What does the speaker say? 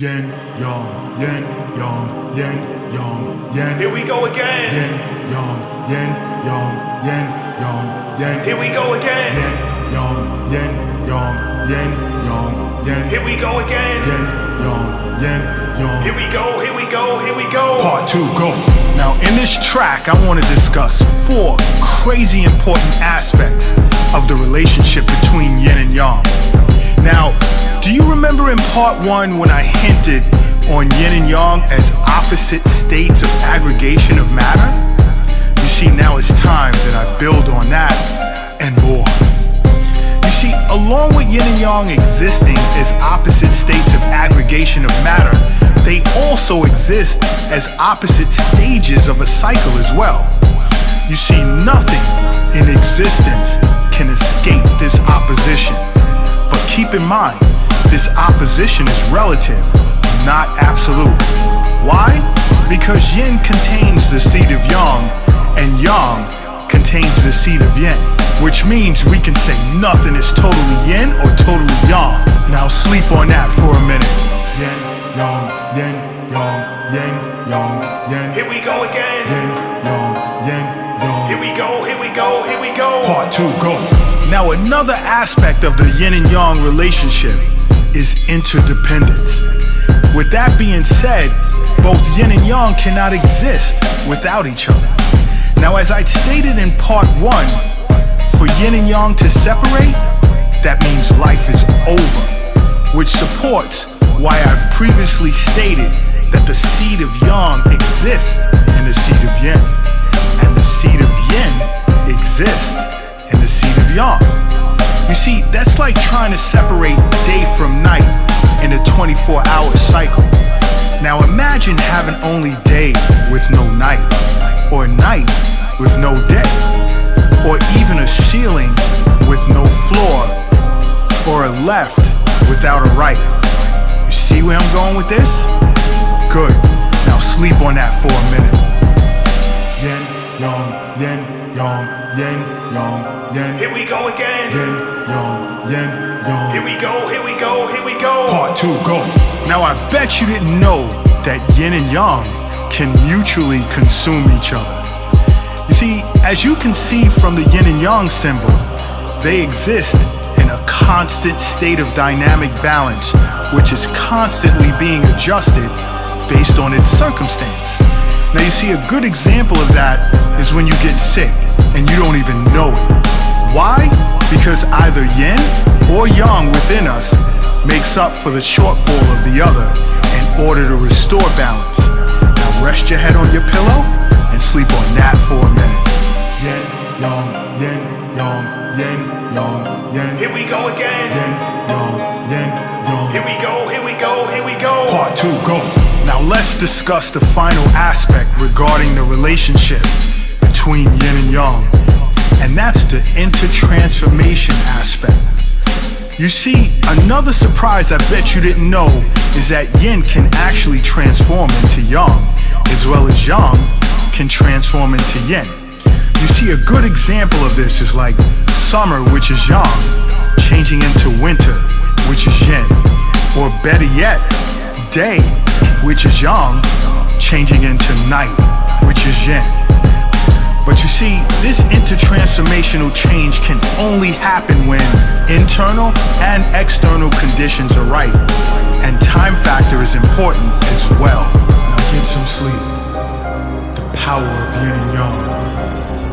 Yin, yang, yin, yang, yin, yang, yin. Here we go again. Yin, yang, yin, yang, yin, yang, yin. Here we go again. Yin, yang, yin, yang, yin, yang, yin. Here we go again. Yin, yang, yin, yang. Here we go, here we go, here we go. Part 2, go. Now in this track, I want to discuss 4 crazy important aspects of the relationship between yin and yang. Now, do you remember in part 1 when I hinted on yin and yang as opposite states of aggregation of matter? You see, now it's time that I build on that and more. You see, along with yin and yang existing as opposite states of aggregation of matter, they also exist as opposite stages of a cycle as well. You see, nothing in existence can escape this opposition. But keep in mind, this opposition is relative, not absolute. Why? Because yin contains the seed of yang, and yang contains the seed of yin, which means we can say nothing is totally yin or totally yang. Now sleep on that for a minute. Yin, yang, yin, yang, yin, yang, yin. Here we go again. Yin, yang, yin, yang. Here we go, here we go, here we go. Part 2, go. Now another aspect of the yin and yang relationship is interdependence. With that being said, both yin and yang cannot exist without each other. Now, as I stated in part 1, for yin and yang to separate, that means life is over, which supports why I've previously stated that the seed of yang exists in the seed of yin, and the seed of yin exists in the seed of yang. You see, that's like trying to separate day from night in a 24-hour cycle. Now imagine having only day with no night, or night with no day, or even a ceiling with no floor, or a left without a right. You see where I'm going with this? Good. Now sleep on that for a minute. Yin, yang, yin, yang, yin, yang, yin. Here we go again. Yin, yang, yin, yang. Here we go, here we go, here we go. Part 2, go. Now I bet you didn't know that yin and yang can mutually consume each other. You see, as you can see from the yin and yang symbol, they exist in a constant state of dynamic balance, which is constantly being adjusted based on its circumstance. Now you see, a good example of that is when you get sick and you don't even know it. Why? Because either yin or yang within us makes up for the shortfall of the other in order to restore balance. Now rest your head on your pillow and sleep on that for a minute. Yin, yang, yin, yang, yin, yang, yin. Here we go again. Yin, yang, yin, yang. Here we go, here we go, here we go. Part 2, go. Now let's discuss the final aspect regarding the relationship between yin and yang, and that's the intertransformation aspect. You see, another surprise I bet you didn't know is that yin can actually transform into yang, as well as yang can transform into yin. You see, a good example of this is like summer, which is yang, changing into winter, which is yin, or better yet, day, which is yang, changing into night, which is yin. But you see, this intertransformational change can only happen when internal and external conditions are right, and time factor is important as well. Now get some sleep. The power of yin and yang.